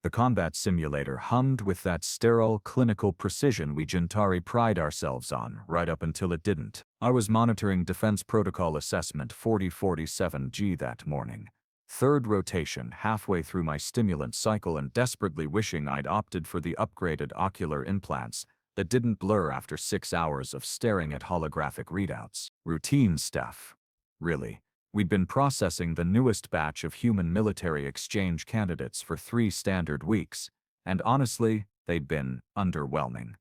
The combat simulator hummed with that sterile, clinical precision we Zhentari pride ourselves on, right up until it didn't. I was monitoring Defense Protocol Assessment 4047G that morning. Third rotation, halfway through my stimulant cycle and desperately wishing I'd opted for the upgraded ocular implants that didn't blur after 6 hours of staring at holographic readouts. Routine stuff. Really. We'd been processing the newest batch of human military exchange candidates for 3 standard weeks, and honestly, they'd been underwhelming.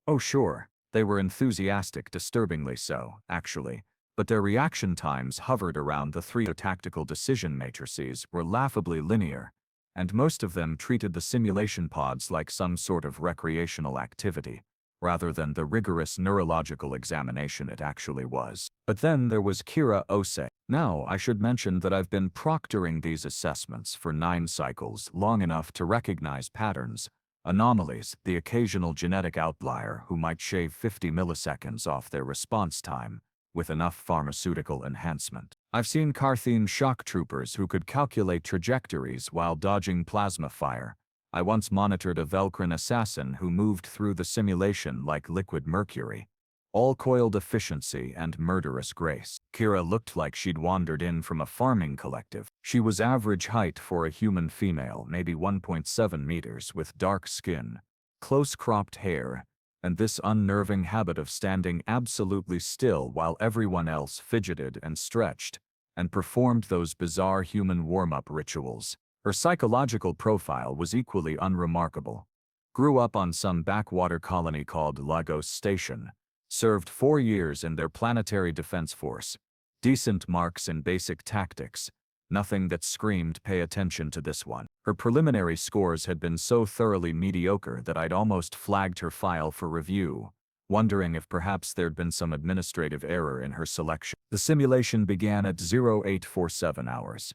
Oh sure, they were enthusiastic, disturbingly so, actually, but their reaction times hovered around the 3 tactical decision matrices were laughably linear, and most of them treated the simulation pods like some sort of recreational activity, rather than the rigorous neurological examination it actually was. But then there was Kira Ose. Now, I should mention that I've been proctoring these assessments for 9 cycles, long enough to recognize patterns, anomalies, the occasional genetic outlier who might shave 50 milliseconds off their response time, with enough pharmaceutical enhancement. I've seen Carthene shock troopers who could calculate trajectories while dodging plasma fire. I once monitored a Velcrin assassin who moved through the simulation like liquid mercury. All coiled efficiency and murderous grace. Kira looked like she'd wandered in from a farming collective. She was average height for a human female, maybe 1.7 meters, with dark skin, close-cropped hair, and this unnerving habit of standing absolutely still while everyone else fidgeted and stretched, and performed those bizarre human warm-up rituals. Her psychological profile was equally unremarkable. Grew up on some backwater colony called Lagos Station. Served 4 years in their planetary defense force. Decent marks in basic tactics. Nothing that screamed pay attention to this one. Her preliminary scores had been so thoroughly mediocre that I'd almost flagged her file for review, wondering if perhaps there'd been some administrative error in her selection. The simulation began at 0847 hours.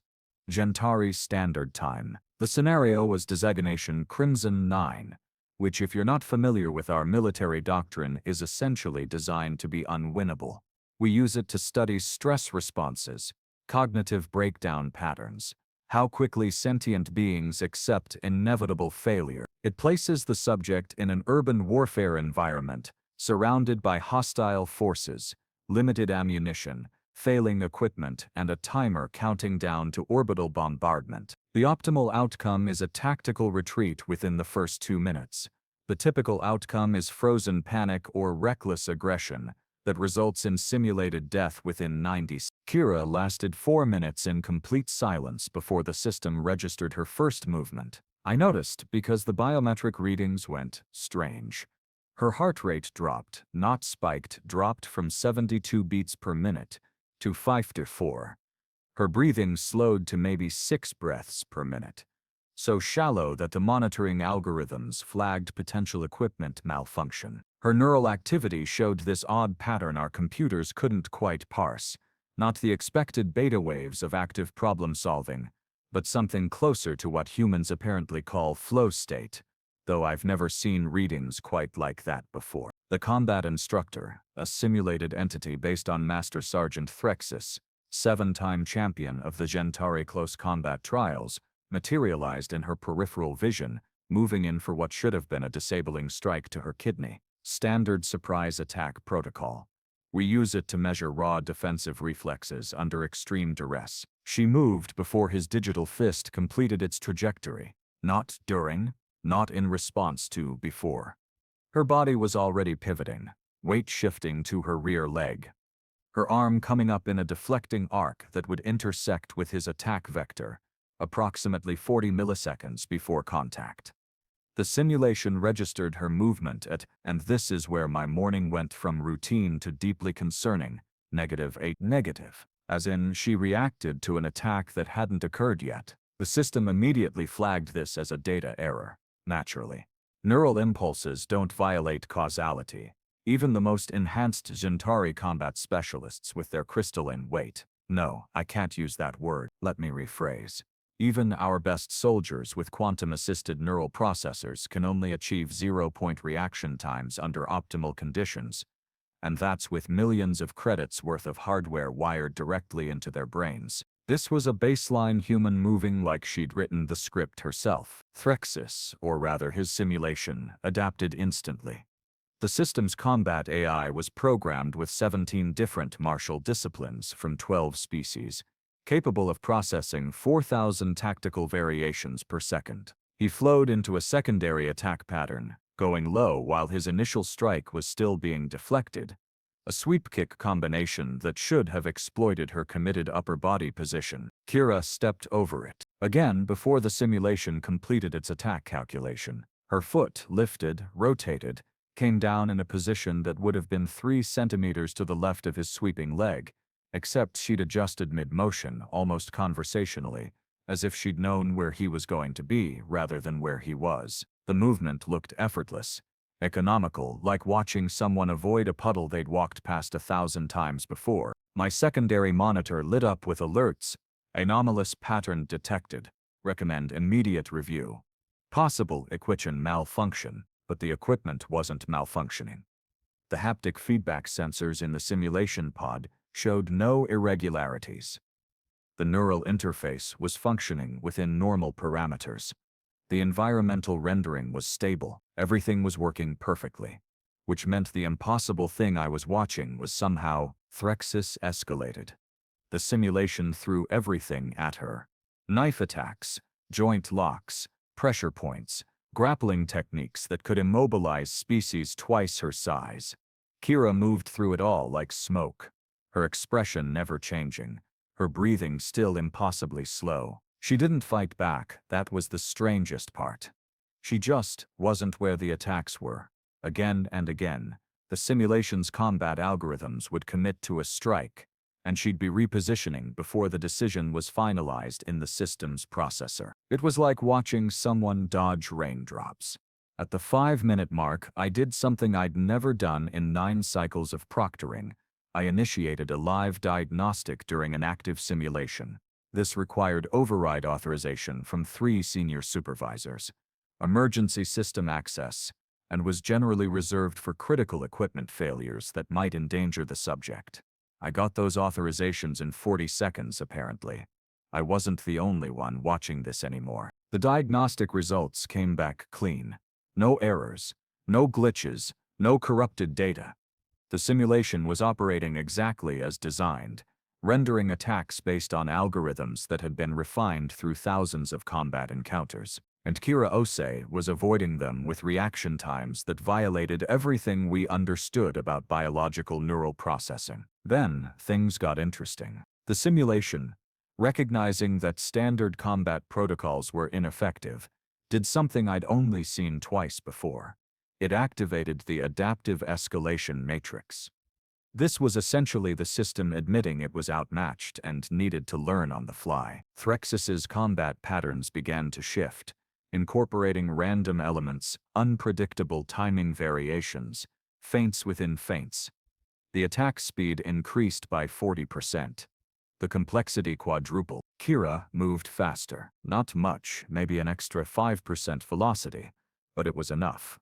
Zhentari Standard Time. The scenario was designation Crimson 9, which, if you're not familiar with our military doctrine, is essentially designed to be unwinnable. We use it to study stress responses, cognitive breakdown patterns, how quickly sentient beings accept inevitable failure. It places the subject in an urban warfare environment, surrounded by hostile forces, limited ammunition, failing equipment, and a timer counting down to orbital bombardment. The optimal outcome is a tactical retreat within the first 2 minutes. The typical outcome is frozen panic or reckless aggression that results in simulated death within 90 seconds. Kira lasted 4 minutes in complete silence before the system registered her first movement. I noticed because the biometric readings went strange. Her heart rate dropped, not spiked, dropped from 72 beats per minute to 5 to 4. Her breathing slowed to maybe 6 breaths per minute. So shallow that the monitoring algorithms flagged potential equipment malfunction. Her neural activity showed this odd pattern our computers couldn't quite parse. Not the expected beta waves of active problem solving, but something closer to what humans apparently call flow state, though I've never seen readings quite like that before. The combat instructor, a simulated entity based on Master Sergeant Threxis, 7-time champion of the Zhentari close combat trials, materialized in her peripheral vision, moving in for what should have been a disabling strike to her kidney. Standard surprise attack protocol. We use it to measure raw defensive reflexes under extreme duress. She moved before his digital fist completed its trajectory. Not during, not in response to before. Her body was already pivoting, weight shifting to her rear leg. Her arm coming up in a deflecting arc that would intersect with his attack vector, approximately 40 milliseconds before contact. The simulation registered her movement at, and this is where my morning went from routine to deeply concerning, -8 negative, as in she reacted to an attack that hadn't occurred yet. The system immediately flagged this as a data error, naturally. Neural impulses don't violate causality. Even the most enhanced Zhentari combat specialists with their crystalline weight. No, I can't use that word, let me rephrase. Even our best soldiers with quantum-assisted neural processors can only achieve 0-point reaction times under optimal conditions, and that's with millions of credits worth of hardware wired directly into their brains. This was a baseline human moving like she'd written the script herself. Threxis, or rather his simulation, adapted instantly. The system's combat AI was programmed with 17 different martial disciplines from 12 species, capable of processing 4,000 tactical variations per second. He flowed into a secondary attack pattern, going low while his initial strike was still being deflected, a sweep-kick combination that should have exploited her committed upper body position. Kira stepped over it. Again, before the simulation completed its attack calculation, her foot lifted, rotated, came down in a position that would have been 3 centimeters to the left of his sweeping leg, except she'd adjusted mid-motion, almost conversationally, as if she'd known where he was going to be rather than where he was. The movement looked effortless, economical, like watching someone avoid a puddle they'd walked past 1,000 times before. My secondary monitor lit up with alerts. Anomalous pattern detected. Recommend immediate review. Possible equation malfunction, but the equipment wasn't malfunctioning. The haptic feedback sensors in the simulation pod showed no irregularities. The neural interface was functioning within normal parameters. The environmental rendering was stable. Everything was working perfectly, which meant the impossible thing I was watching was somehow Threxis escalated. The simulation threw everything at her. Knife attacks, joint locks, pressure points, grappling techniques that could immobilize species twice her size. Kira moved through it all like smoke, her expression never changing, her breathing still impossibly slow. She didn't fight back, that was the strangest part. She just wasn't where the attacks were. Again and again, the simulation's combat algorithms would commit to a strike, and she'd be repositioning before the decision was finalized in the system's processor. It was like watching someone dodge raindrops. At the 5-minute mark, I did something I'd never done in 9 cycles of proctoring. I initiated a live diagnostic during an active simulation. This required override authorization from 3 senior supervisors, emergency system access, and was generally reserved for critical equipment failures that might endanger the subject. I got those authorizations in 40 seconds, apparently. I wasn't the only one watching this anymore. The diagnostic results came back clean. No errors, no glitches, no corrupted data. The simulation was operating exactly as designed, rendering attacks based on algorithms that had been refined through thousands of combat encounters. And Kira Ose was avoiding them with reaction times that violated everything we understood about biological neural processing. Then, things got interesting. The simulation, recognizing that standard combat protocols were ineffective, did something I'd only seen twice before. It activated the adaptive escalation matrix. This was essentially the system admitting it was outmatched and needed to learn on the fly. Threxis's combat patterns began to shift, incorporating random elements, unpredictable timing variations, feints within feints. The attack speed increased by 40%. The complexity quadrupled. Kira moved faster. Not much, maybe an extra 5% velocity, but it was enough.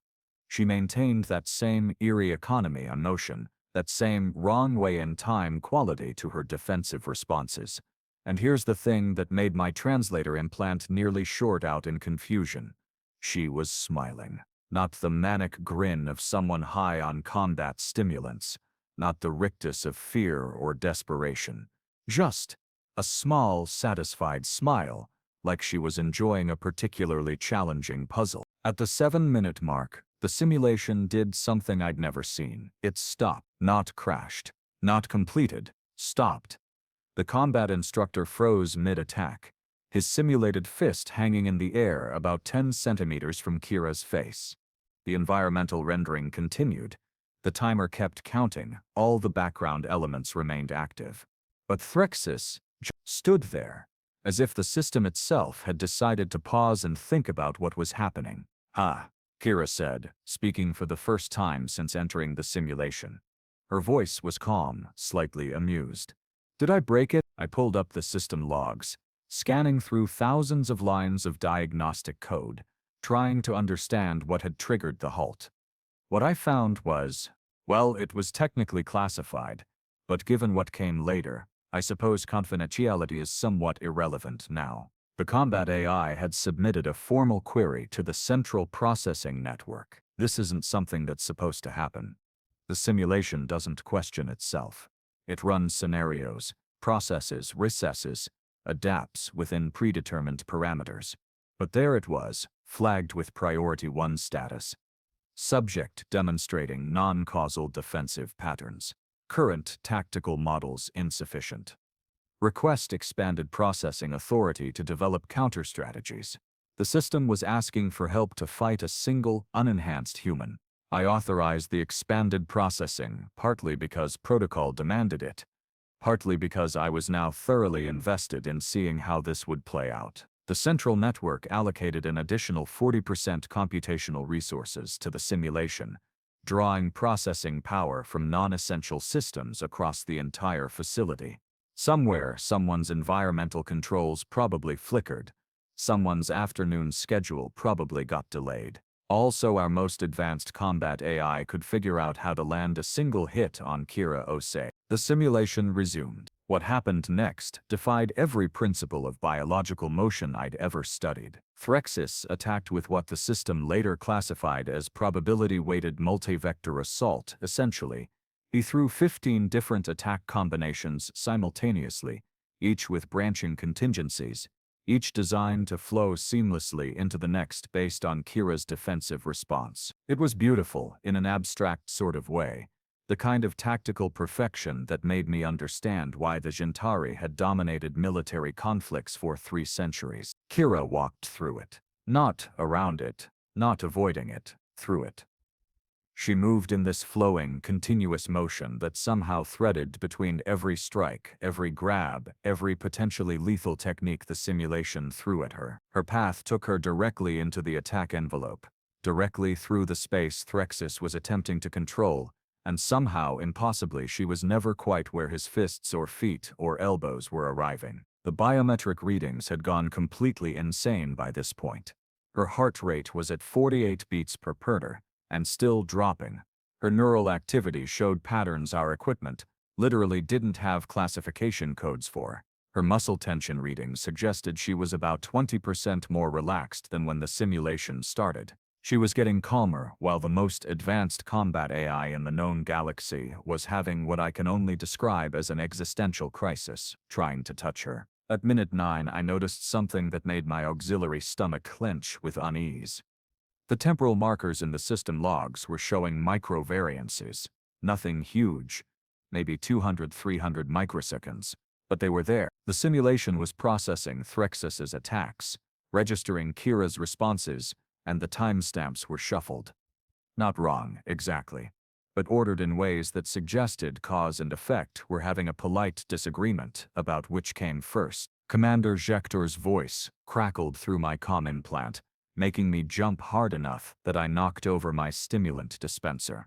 She maintained that same eerie economy on motion, that same wrong way in time quality to her defensive responses. And here's the thing that made my translator implant nearly short out in confusion. She was smiling. Not the manic grin of someone high on combat stimulants, not the rictus of fear or desperation. Just a small, satisfied smile, like she was enjoying a particularly challenging puzzle. At the 7-minute mark, the simulation did something I'd never seen. It stopped, not crashed, not completed, stopped. The combat instructor froze mid-attack, his simulated fist hanging in the air about 10 centimeters from Kira's face. The environmental rendering continued. The timer kept counting, all the background elements remained active. But Threxis stood there, as if the system itself had decided to pause and think about what was happening. "Ah," Kira said, speaking for the first time since entering the simulation. Her voice was calm, slightly amused. "Did I break it?" I pulled up the system logs, scanning through thousands of lines of diagnostic code, trying to understand what had triggered the halt. What I found was, well, it was technically classified, but given what came later, I suppose confidentiality is somewhat irrelevant now. The combat AI had submitted a formal query to the central processing network. This isn't something that's supposed to happen. The simulation doesn't question itself. It runs scenarios, processes, recesses, adapts within predetermined parameters. But there it was, flagged with Priority 1 status. Subject demonstrating non-causal defensive patterns. Current tactical models insufficient. Request expanded processing authority to develop counter-strategies. The system was asking for help to fight a single, unenhanced human. I authorized the expanded processing, partly because protocol demanded it, partly because I was now thoroughly invested in seeing how this would play out. The central network allocated an additional 40% computational resources to the simulation, drawing processing power from non-essential systems across the entire facility. Somewhere, someone's environmental controls probably flickered. Someone's afternoon schedule probably got delayed. Also, our most advanced combat AI could figure out how to land a single hit on Kira Ose. The simulation resumed. What happened next defied every principle of biological motion I'd ever studied. Threxis attacked with what the system later classified as probability-weighted multi-vector assault. Essentially, he threw 15 different attack combinations simultaneously, each with branching contingencies, each designed to flow seamlessly into the next based on Kira's defensive response. It was beautiful in an abstract sort of way, the kind of tactical perfection that made me understand why the Zhentari had dominated military conflicts for 3 centuries. Kira walked through it. Not around it, not avoiding it, through it. She moved in this flowing, continuous motion that somehow threaded between every strike, every grab, every potentially lethal technique the simulation threw at her. Her path took her directly into the attack envelope, directly through the space Threxis was attempting to control, and somehow, impossibly, she was never quite where his fists or feet or elbows were arriving. The biometric readings had gone completely insane by this point. Her heart rate was at 48 beats per per, and still dropping. Her neural activity showed patterns our equipment literally didn't have classification codes for. Her muscle tension readings suggested she was about 20% more relaxed than when the simulation started. She was getting calmer while the most advanced combat AI in the known galaxy was having what I can only describe as an existential crisis, trying to touch her. At minute 9, I noticed something that made my auxiliary stomach clench with unease. The temporal markers in the system logs were showing micro-variances. Nothing huge, maybe 200-300 microseconds, but they were there. The simulation was processing Threxis's attacks, registering Kira's responses, and the timestamps were shuffled. Not wrong, exactly, but ordered in ways that suggested cause and effect were having a polite disagreement about which came first. Commander Zhektor's voice crackled through my comm implant, making me jump hard enough that I knocked over my stimulant dispenser.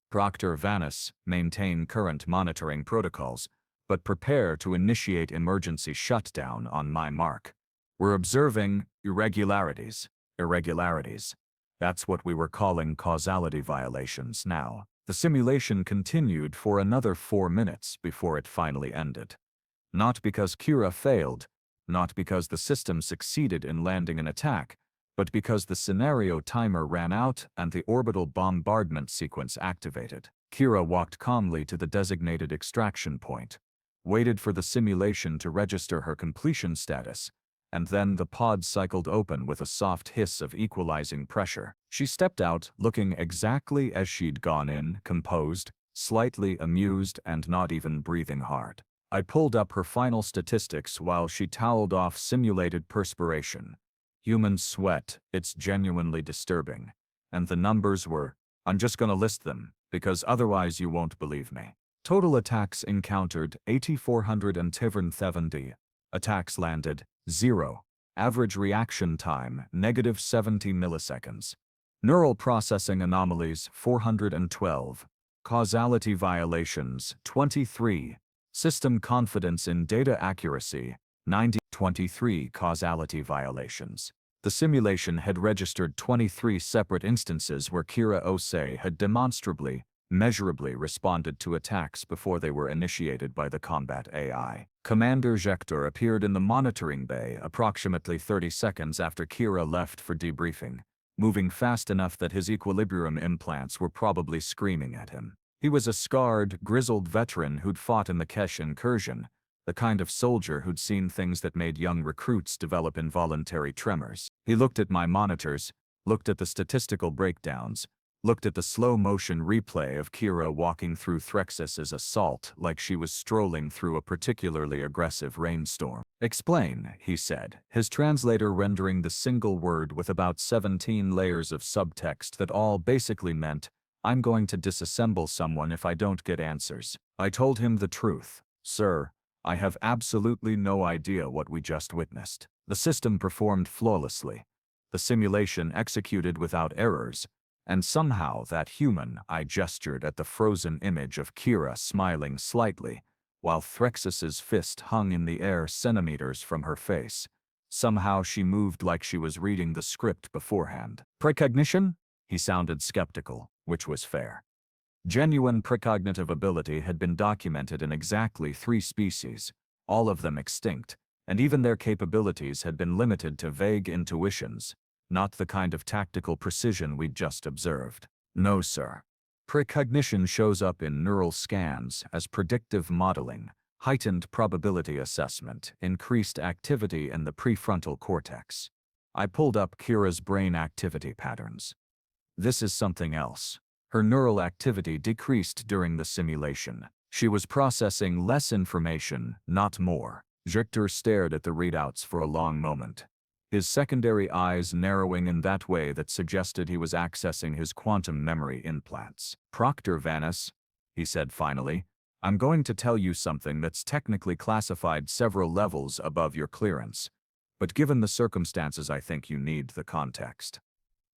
Proctor Vanis, maintain current monitoring protocols, but prepare to initiate emergency shutdown on my mark. We're observing irregularities. Irregularities. That's what we were calling causality violations now. The simulation continued for another 4 minutes before it finally ended. Not because Kira failed, not because the system succeeded in landing an attack, but because the scenario timer ran out and the orbital bombardment sequence activated. Kira walked calmly to the designated extraction point, waited for the simulation to register her completion status, and then the pod cycled open with a soft hiss of equalizing pressure. She stepped out, looking exactly as she'd gone in, composed, slightly amused, and not even breathing hard. I pulled up her final statistics while she toweled off simulated perspiration. Human sweat, it's genuinely disturbing. And the numbers were, I'm just gonna list them, because otherwise you won't believe me. Total attacks encountered 8,470. Attacks landed, 0. Average reaction time, -70 milliseconds. Neural processing anomalies, 412. Causality violations, 23. System confidence in data accuracy, 90. 23 causality violations. The simulation had registered 23 separate instances where Kira Ose had demonstrably, measurably responded to attacks before they were initiated by the combat AI. Commander Zhektor appeared in the monitoring bay approximately 30 seconds after Kira left for debriefing, moving fast enough that his equilibrium implants were probably screaming at him. He was a scarred, grizzled veteran who'd fought in the Kesh incursion, the kind of soldier who'd seen things that made young recruits develop involuntary tremors. He looked at my monitors, looked at the statistical breakdowns, looked at the slow-motion replay of Kira walking through Threxus's assault like she was strolling through a particularly aggressive rainstorm. "Explain," he said, his translator rendering the single word with about 17 layers of subtext that all basically meant, "I'm going to disassemble someone if I don't get answers." I told him the truth. "Sir, I have absolutely no idea what we just witnessed." The system performed flawlessly. The simulation executed without errors, and somehow that human, I gestured at the frozen image of Kira smiling slightly, while Threxus's fist hung in the air centimeters from her face. Somehow she moved like she was reading the script beforehand. "Precognition?" He sounded skeptical, which was fair. Genuine precognitive ability had been documented in exactly 3 species, all of them extinct, and even their capabilities had been limited to vague intuitions, not the kind of tactical precision we'd just observed. No, sir. Precognition shows up in neural scans as predictive modeling, heightened probability assessment, increased activity in the prefrontal cortex. I pulled up Kira's brain activity patterns. This is something else. Her neural activity decreased during the simulation. She was processing less information, not more. Zhektor stared at the readouts for a long moment, his secondary eyes narrowing in that way that suggested he was accessing his quantum memory implants. "Proctor Vanis," he said finally, "I'm going to tell you something that's technically classified several levels above your clearance, but given the circumstances I think you need the context.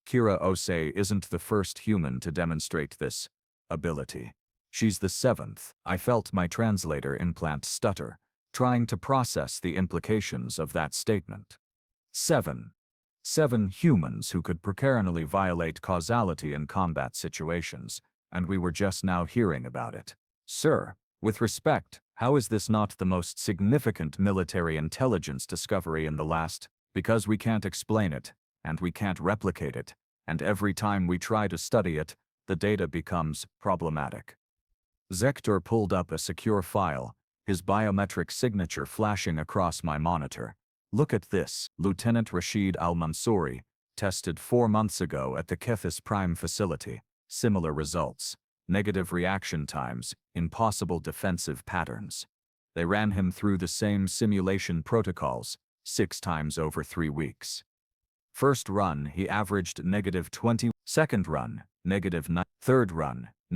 Kira Osei isn't the first human to demonstrate this ability. She's the 7th." I felt my translator implant stutter, trying to process the implications of that statement. 7 humans who could precariously violate causality in combat situations, and we were just now hearing about it. "Sir, with respect, how is this not the most significant military intelligence discovery in the last? Because we can't explain it, and we can't replicate it, and every time we try to study it, the data becomes problematic." Zhektor pulled up a secure file, his biometric signature flashing across my monitor. "Look at this. Lieutenant Rashid Al-Mansouri, tested 4 months ago at the Kethis Prime facility. Similar results. Negative reaction times, impossible defensive patterns. They ran him through the same simulation protocols, 6 times over 3 weeks. First run, he averaged -20. Second run, -9. Third run, -.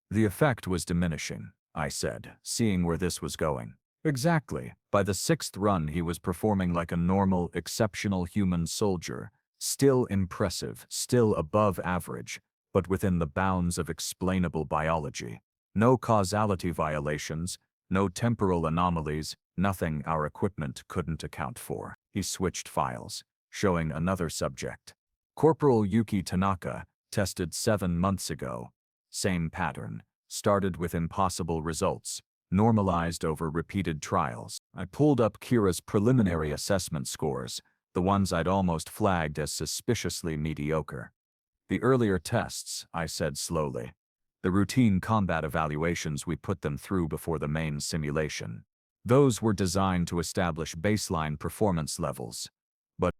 The effect was diminishing," I said, seeing where this was going. "Exactly. By the 6th run he was performing like a normal, exceptional human soldier, still impressive, still above average, but within the bounds of explainable biology. No causality violations, no temporal anomalies, nothing our equipment couldn't account for." He switched files, showing another subject. "Corporal Yuki Tanaka, tested 7 months ago. Same pattern, started with impossible results, normalized over repeated trials." I pulled up Kira's preliminary assessment scores, the ones I'd almost flagged as suspiciously mediocre. "The earlier tests," I said slowly. "The routine combat evaluations we put them through before the main simulation. Those were designed to establish baseline performance levels.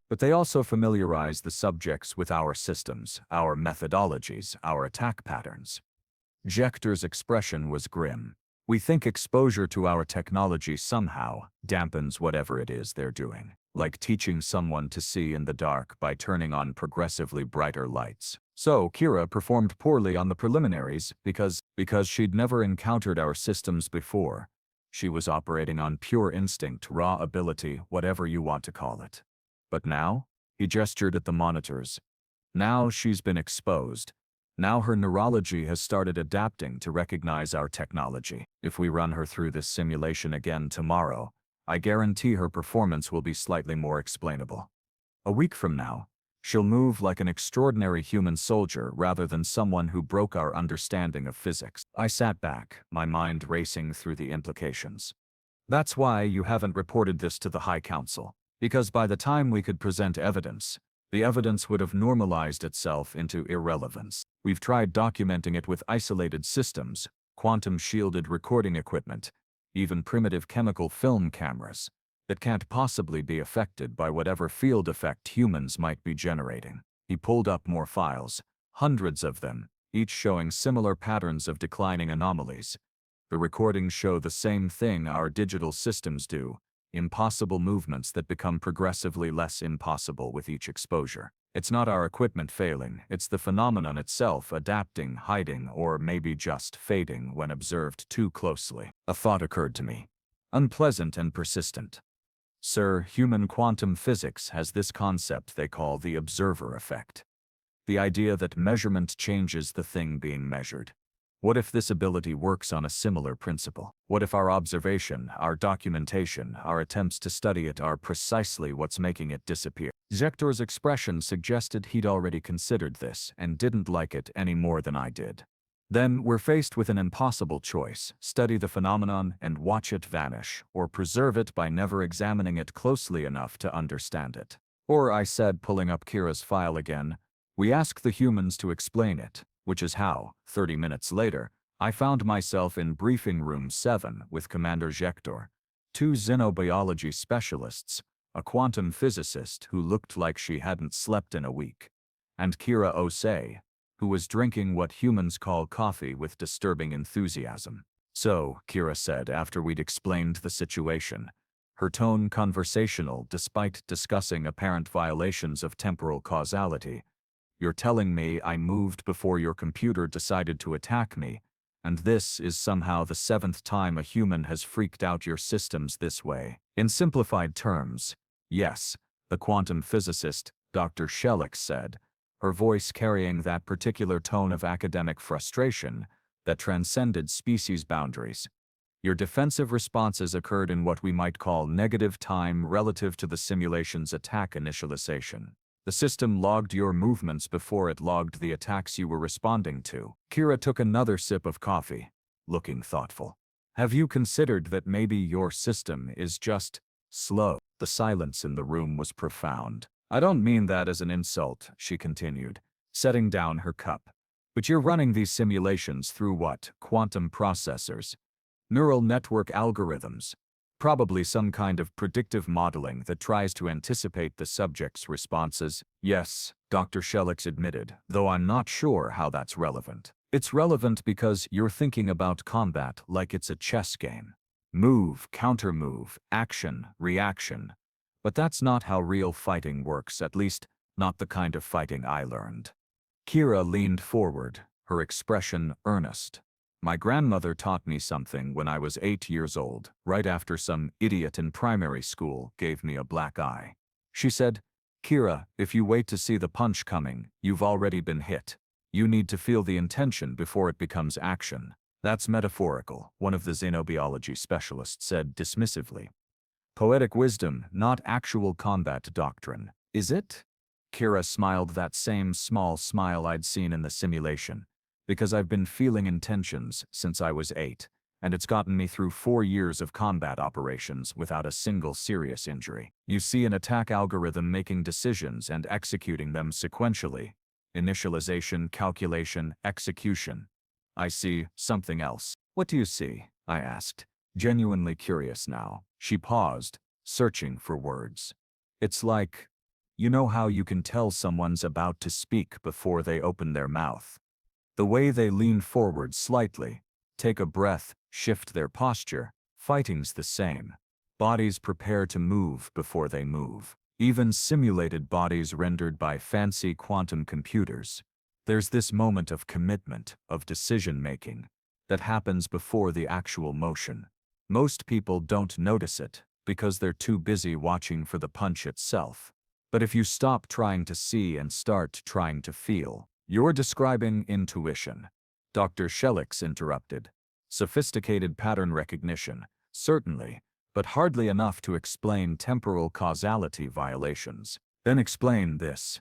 But they also familiarize the subjects with our systems, our methodologies, our attack patterns." Zhektor's expression was grim. "We think exposure to our technology somehow dampens whatever it is they're doing, like teaching someone to see in the dark by turning on progressively brighter lights. So Kira performed poorly on the preliminaries because she'd never encountered our systems before. She was operating on pure instinct, raw ability, whatever you want to call it. But now," he gestured at the monitors, "now she's been exposed. Now her neurology has started adapting to recognize our technology. If we run her through this simulation again tomorrow, I guarantee her performance will be slightly more explainable. A week from now, She'll move like an extraordinary human soldier rather than someone who broke our understanding of physics. I sat back, my mind racing through the implications. That's why you haven't reported this to the High Council. Because by the time we could present evidence, the evidence would have normalized itself into irrelevance. We've tried documenting it with isolated systems, quantum-shielded recording equipment, even primitive chemical film cameras, that can't possibly be affected by whatever field effect humans might be generating. He pulled up more files, hundreds of them, each showing similar patterns of declining anomalies. The recordings show the same thing our digital systems do, impossible movements that become progressively less impossible with each exposure. It's not our equipment failing, it's the phenomenon itself adapting, hiding, or maybe just fading when observed too closely. A thought occurred to me. Unpleasant and persistent. Sir, human quantum physics has this concept they call the observer effect. The idea that measurement changes the thing being measured. What if this ability works on a similar principle? What if our observation, our documentation, our attempts to study it are precisely what's making it disappear? Zhektor's expression suggested he'd already considered this and didn't like it any more than I did. Then we're faced with an impossible choice: study the phenomenon and watch it vanish, or preserve it by never examining it closely enough to understand it. Or, I said, pulling up Kira's file again, we ask the humans to explain it, which is how, 30 minutes later, I found myself in briefing room 7 with Commander Zhektor, 2 xenobiology specialists, a quantum physicist who looked like she hadn't slept in a week, and Kira Osei, who was drinking what humans call coffee with disturbing enthusiasm. So, Kira said after we'd explained the situation, her tone conversational despite discussing apparent violations of temporal causality, "You're telling me I moved before your computer decided to attack me, and this is somehow the 7th time a human has freaked out your systems this way." In simplified terms, yes, the quantum physicist, Dr. Shellick said, her voice carrying that particular tone of academic frustration that transcended species boundaries. Your defensive responses occurred in what we might call negative time relative to the simulation's attack initialization. The system logged your movements before it logged the attacks you were responding to. Kira took another sip of coffee, looking thoughtful. Have you considered that maybe your system is just slow? The silence in the room was profound. I don't mean that as an insult, she continued, setting down her cup. But you're running these simulations through what? Quantum processors. Neural network algorithms. Probably some kind of predictive modeling that tries to anticipate the subject's responses. Yes, Dr. Shellick admitted, though I'm not sure how that's relevant. It's relevant because you're thinking about combat like it's a chess game. Move, counter-move, action, reaction. But that's not how real fighting works, at least, not the kind of fighting I learned. Kira leaned forward, her expression earnest. My grandmother taught me something when I was 8 years old, right after some idiot in primary school gave me a black eye. She said, "Kira, if you wait to see the punch coming, you've already been hit. You need to feel the intention before it becomes action." That's metaphorical, one of the xenobiology specialists said dismissively. Poetic wisdom, not actual combat doctrine, is it? Kira smiled that same small smile I'd seen in the simulation. Because I've been feeling intentions since I was 8, and it's gotten me through 4 years of combat operations without a single serious injury. You see an attack algorithm making decisions and executing them sequentially. Initialization, calculation, execution. I see something else. What do you see? I asked, genuinely curious now. She paused, searching for words. It's like, you know how you can tell someone's about to speak before they open their mouth? The way they lean forward slightly, take a breath, shift their posture. Fighting's the same. Bodies prepare to move before they move. Even simulated bodies rendered by fancy quantum computers. There's this moment of commitment, of decision-making, that happens before the actual motion. Most people don't notice it, because they're too busy watching for the punch itself. But if you stop trying to see and start trying to feel, you're describing intuition. Dr. Shellick interrupted. Sophisticated pattern recognition, certainly, but hardly enough to explain temporal causality violations. Then explain this.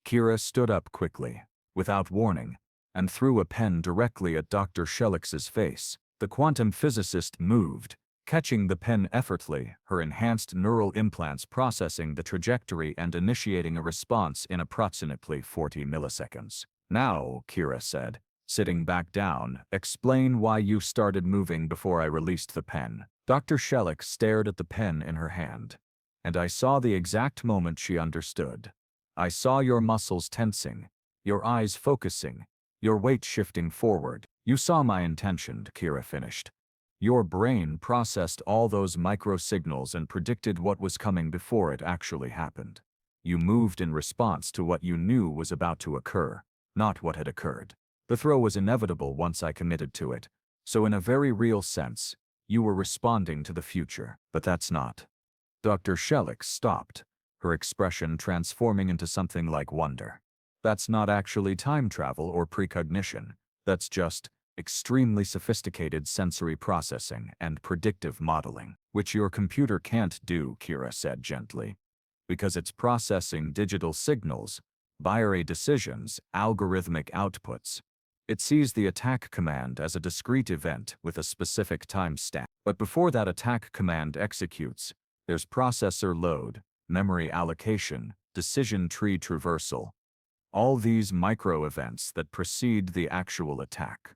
Kira stood up quickly, without warning, and threw a pen directly at Dr. Shellix's face. The quantum physicist moved, catching the pen effortlessly, her enhanced neural implants processing the trajectory and initiating a response in approximately 40 milliseconds. Now, Kira said, sitting back down, explain why you started moving before I released the pen. Dr. Shellix stared at the pen in her hand, and I saw the exact moment she understood. I saw your muscles tensing, your eyes focusing, your weight shifting forward. You saw my intention, Kira finished. Your brain processed all those micro-signals and predicted what was coming before it actually happened. You moved in response to what you knew was about to occur, not what had occurred. The throw was inevitable once I committed to it, so in a very real sense, you were responding to the future. But that's not. Dr. Shellix stopped, her expression transforming into something like wonder. That's not actually time travel or precognition. That's just extremely sophisticated sensory processing and predictive modeling, which your computer can't do, Kira said gently, because it's processing digital signals, binary decisions, algorithmic outputs. It sees the attack command as a discrete event with a specific timestamp. But before that attack command executes, there's processor load, memory allocation, decision tree traversal. All these micro-events that precede the actual attack.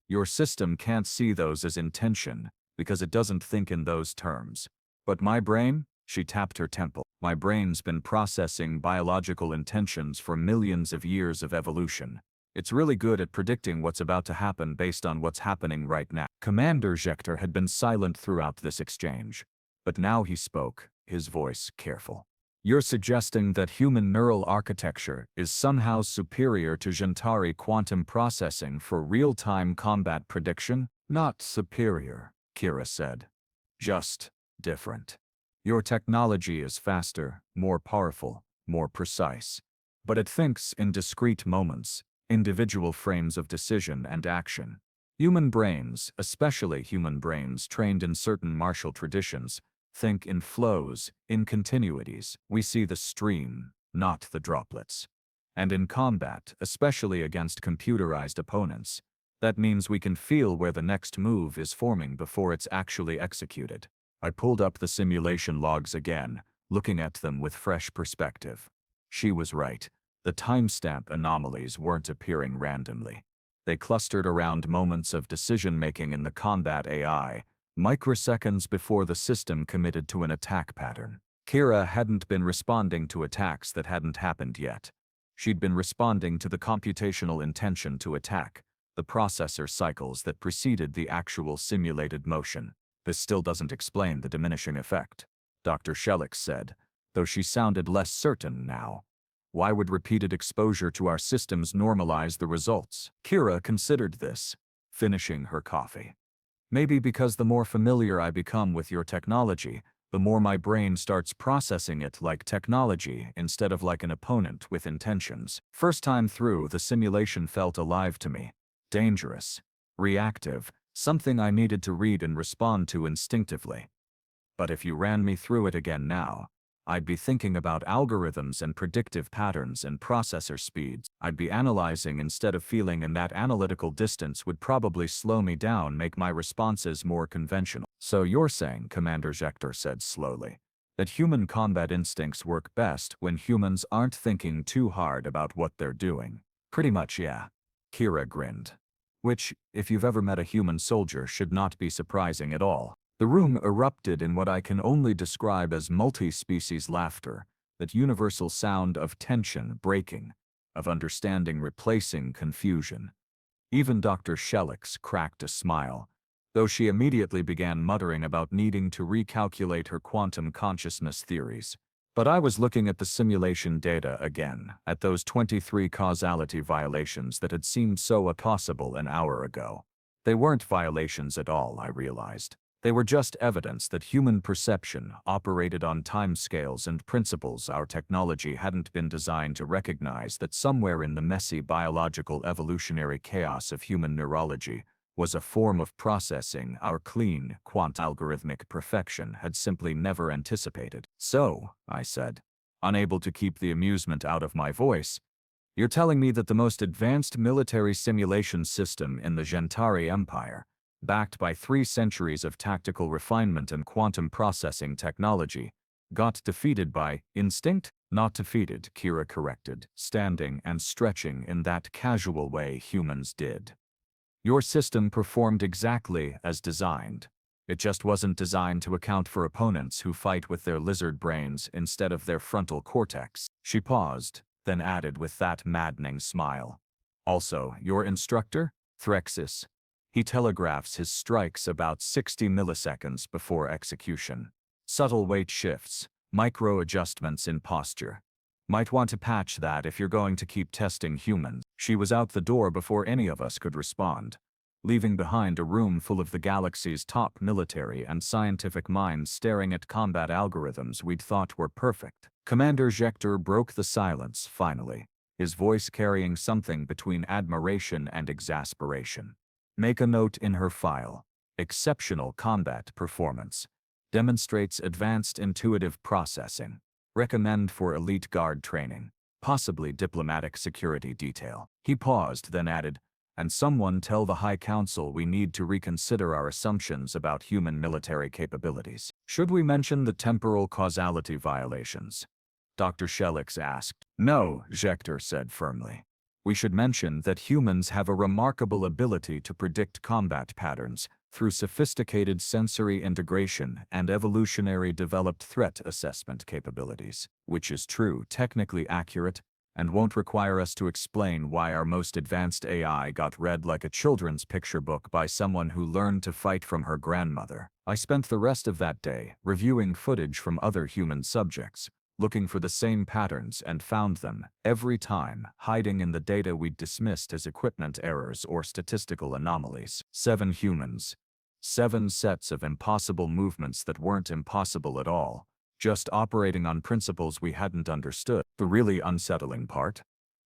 Your system can't see those as intention, because it doesn't think in those terms. But my brain, she tapped her temple, my brain's been processing biological intentions for millions of years of evolution. It's really good at predicting what's about to happen based on what's happening right now. Commander Zhektor had been silent throughout this exchange, but now he spoke, his voice careful. You're suggesting that human neural architecture is somehow superior to Zhentari quantum processing for real-time combat prediction? Not superior, Kira said. Just different. Your technology is faster, more powerful, more precise. But it thinks in discrete moments, individual frames of decision and action. Human brains, especially human brains trained in certain martial traditions, think in flows, in continuities. We see the stream, not the droplets. And in combat, especially against computerized opponents, that means we can feel where the next move is forming before it's actually executed. I pulled up the simulation logs again, looking at them with fresh perspective. She was right. The timestamp anomalies weren't appearing randomly. They clustered around moments of decision-making in the combat AI, microseconds before the system committed to an attack pattern. Kira hadn't been responding to attacks that hadn't happened yet. She'd been responding to the computational intention to attack, the processor cycles that preceded the actual simulated motion. This still doesn't explain the diminishing effect, Dr. Shellix said, though she sounded less certain now. Why would repeated exposure to our systems normalize the results? Kira considered this, finishing her coffee. Maybe because the more familiar I become with your technology, the more my brain starts processing it like technology instead of like an opponent with intentions. First time through, the simulation felt alive to me. Dangerous. Reactive. Something I needed to read and respond to instinctively. But if you ran me through it again now, I'd be thinking about algorithms and predictive patterns and processor speeds. I'd be analyzing instead of feeling, and that analytical distance would probably slow me down, make my responses more conventional. So you're saying, Commander Zhektor said slowly, that human combat instincts work best when humans aren't thinking too hard about what they're doing. Pretty much, yeah. Kira grinned. Which, if you've ever met a human soldier, should not be surprising at all. The room erupted in what I can only describe as multi-species laughter, that universal sound of tension breaking, of understanding replacing confusion. Even Dr. Shellix cracked a smile, though she immediately began muttering about needing to recalculate her quantum consciousness theories. But I was looking at the simulation data again, at those 23 causality violations that had seemed so impossible an hour ago. They weren't violations at all, I realized. They were just evidence that human perception operated on timescales and principles our technology hadn't been designed to recognize, that somewhere in the messy biological evolutionary chaos of human neurology was a form of processing our clean, algorithmic perfection had simply never anticipated. So, I said, unable to keep the amusement out of my voice, You're telling me that the most advanced military simulation system in the Zhentari Empire, backed by 3 centuries of tactical refinement and quantum processing technology, got defeated by instinct? Not defeated, Kira corrected, standing and stretching in that casual way humans did. Your system performed exactly as designed. It just wasn't designed to account for opponents who fight with their lizard brains instead of their frontal cortex. She paused, then added with that maddening smile. Also, your instructor, Threxis, he telegraphs his strikes about 60 milliseconds before execution. Subtle weight shifts, micro adjustments in posture. Might want to patch that if you're going to keep testing humans. She was out the door before any of us could respond, leaving behind a room full of the galaxy's top military and scientific minds staring at combat algorithms we'd thought were perfect. Commander Zhektor broke the silence finally, his voice carrying something between admiration and exasperation. Make a note in her file. Exceptional combat performance. Demonstrates advanced intuitive processing. Recommend for elite guard training. Possibly diplomatic security detail. He paused, then added, and someone tell the High Council we need to reconsider our assumptions about human military capabilities. Should we mention the temporal causality violations? Dr. Shelix asked. No, Zhektor said firmly. We should mention that humans have a remarkable ability to predict combat patterns through sophisticated sensory integration and evolutionary developed threat assessment capabilities, which is true, technically accurate, and won't require us to explain why our most advanced AI got read like a children's picture book by someone who learned to fight from her grandmother. I spent the rest of that day reviewing footage from other human subjects, looking for the same patterns, and found them, every time, hiding in the data we'd dismissed as equipment errors or statistical anomalies. 7 humans. 7 sets of impossible movements that weren't impossible at all, just operating on principles we hadn't understood. The really unsettling part?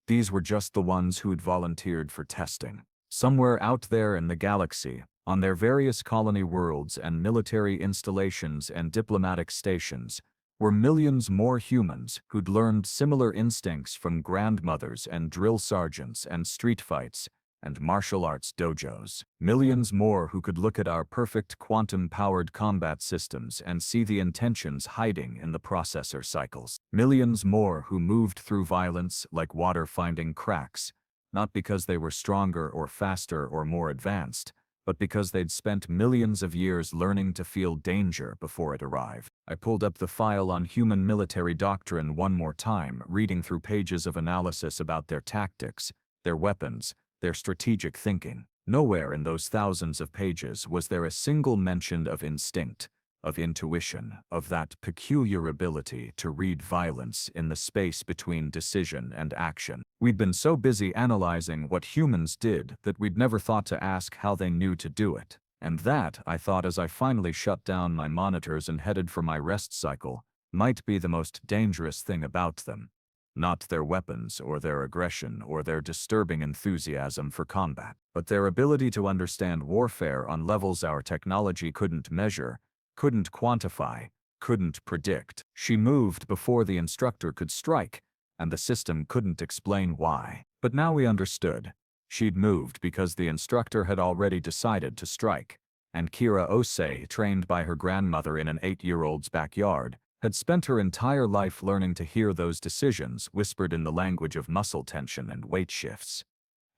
These were just the ones who'd volunteered for testing. Somewhere out there in the galaxy, on their various colony worlds and military installations and diplomatic stations, were millions more humans who'd learned similar instincts from grandmothers and drill sergeants and street fights and martial arts dojos. Millions more who could look at our perfect quantum-powered combat systems and see the intentions hiding in the processor cycles. Millions more who moved through violence like water finding cracks, not because they were stronger or faster or more advanced, but because they'd spent millions of years learning to feel danger before it arrived. I pulled up the file on human military doctrine one more time, reading through pages of analysis about their tactics, their weapons, their strategic thinking. Nowhere in those thousands of pages was there a single mention of instinct, of intuition, of that peculiar ability to read violence in the space between decision and action. We'd been so busy analyzing what humans did that we'd never thought to ask how they knew to do it. And that, I thought as I finally shut down my monitors and headed for my rest cycle, might be the most dangerous thing about them. Not their weapons or their aggression or their disturbing enthusiasm for combat, but their ability to understand warfare on levels our technology couldn't measure, couldn't quantify, couldn't predict. She moved before the instructor could strike, and the system couldn't explain why. But now we understood. She'd moved because the instructor had already decided to strike, and Kira Osei, trained by her grandmother in an 8-year-old's backyard, had spent her entire life learning to hear those decisions whispered in the language of muscle tension and weight shifts,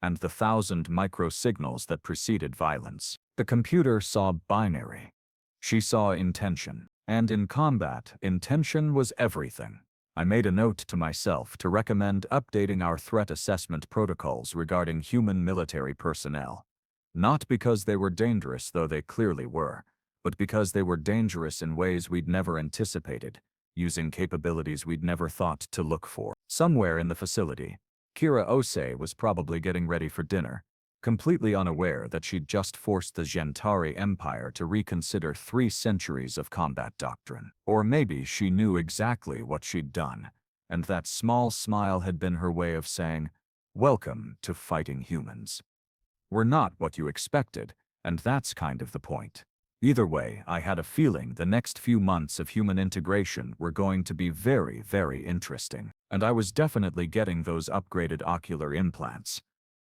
and the 1,000 micro-signals that preceded violence. The computer saw binary. She saw intention. And in combat, intention was everything. I made a note to myself to recommend updating our threat assessment protocols regarding human military personnel. Not because they were dangerous, though they clearly were, but because they were dangerous in ways we'd never anticipated, using capabilities we'd never thought to look for. Somewhere in the facility, Kira Osei was probably getting ready for dinner, completely unaware that she'd just forced the Zhentari Empire to reconsider 3 centuries of combat doctrine. Or maybe she knew exactly what she'd done, and that small smile had been her way of saying, "Welcome to fighting humans. We're not what you expected, and that's kind of the point." Either way, I had a feeling the next few months of human integration were going to be very, very interesting. And I was definitely getting those upgraded ocular implants.